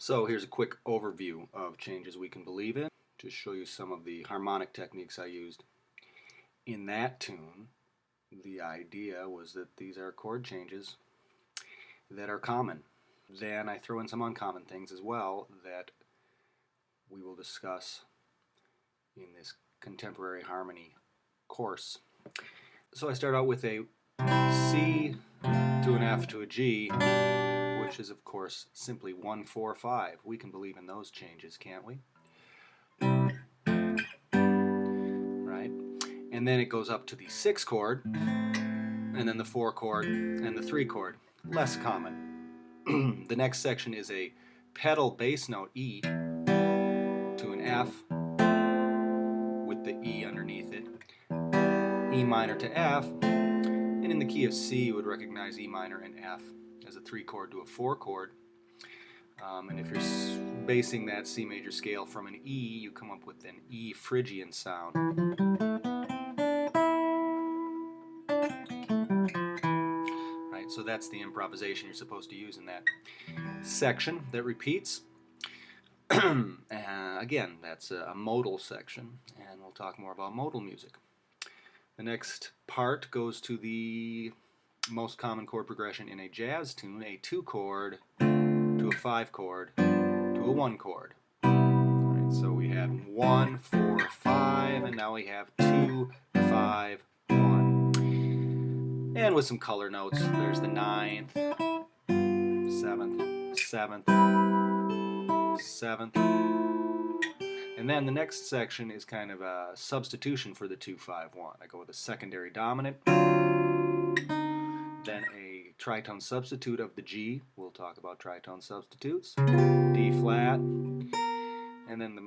So here's a quick overview of changes we can believe in to show you some of the harmonic techniques I used. In that tune, the idea was that these are chord changes that are common. Then I throw in some uncommon things as well that we will discuss in this contemporary harmony course. So I start out with a C to an F to a G, which is of course simply 1, 4, 5. We can believe in those changes, can't we? Right? And then it goes up to the 6 chord, and then the 4 chord, and the 3 chord. Less common. The next section is a pedal bass note E to an F with the E underneath it. E minor to F, and in the key of C you would recognize E minor and F as a 3 chord to a 4 chord. And if you're basing that C major scale from an E, you come up with an E Phrygian sound. Right, so that's the improvisation you're supposed to use in that section that repeats. Again, that's a modal section, and we'll talk more about modal music. The next part goes to the most common chord progression in a jazz tune, a 2 chord to a 5 chord to a 1 chord. Right, so we had 1, 4, 5, and now we have 2, 5, 1. And with some color notes, there's the 9th, 7th, 7th, 7th. And then the next section is kind of a substitution for the 2, 5, 1. I go with a secondary dominant, then a tritone substitute of the G. We'll talk about tritone substitutes. D flat, and then the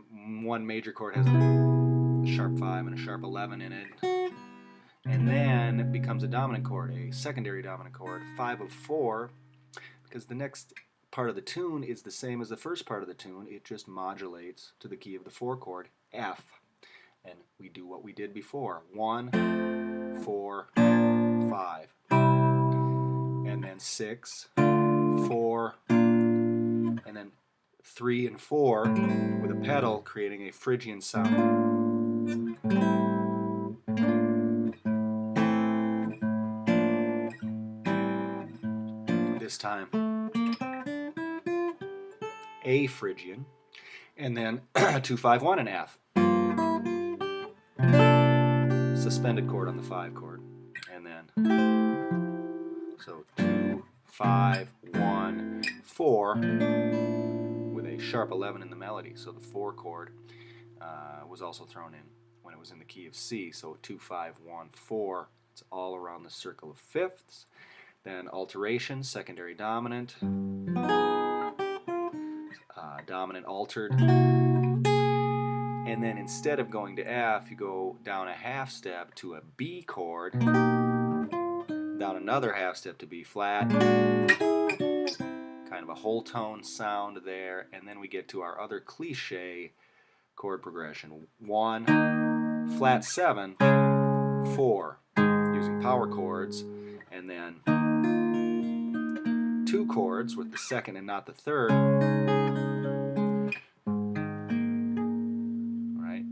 one major chord has a sharp 5 and a sharp 11 in it. And then it becomes a dominant chord, a secondary dominant chord, 5 of 4, because the next part of the tune is the same as the first part of the tune. It just modulates to the key of the 4 chord, F. And we do what we did before, 1, 4, 5. And then 6, 4, and then 3 and 4 with a pedal creating a Phrygian sound. This time A Phrygian, and then 2, 5, 1 and F. Suspended chord on the 5 chord, and then so 2, 5, 1, 4 with a sharp 11 in the melody. So the 4 chord was also thrown in when it was in the key of C. So 2, 5, 1, 4. It's all around the circle of fifths. Then alteration, secondary dominant, dominant altered, and then instead of going to F, you go down a half step to a B chord, down another half step to B flat, kind of a whole tone sound there, and then we get to our other cliche chord progression, 1, flat 7, 4, using power chords, and then 2 chords with the second and not the third, right?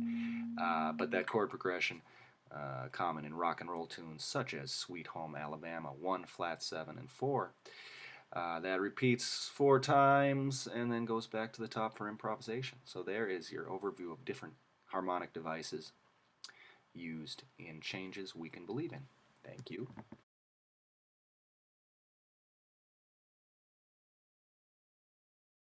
But that chord progression, common in rock and roll tunes such as Sweet Home Alabama, 1, flat 7, and 4. That repeats 4 times and then goes back to the top for improvisation. So there is your overview of different harmonic devices used in changes we can believe in. Thank you.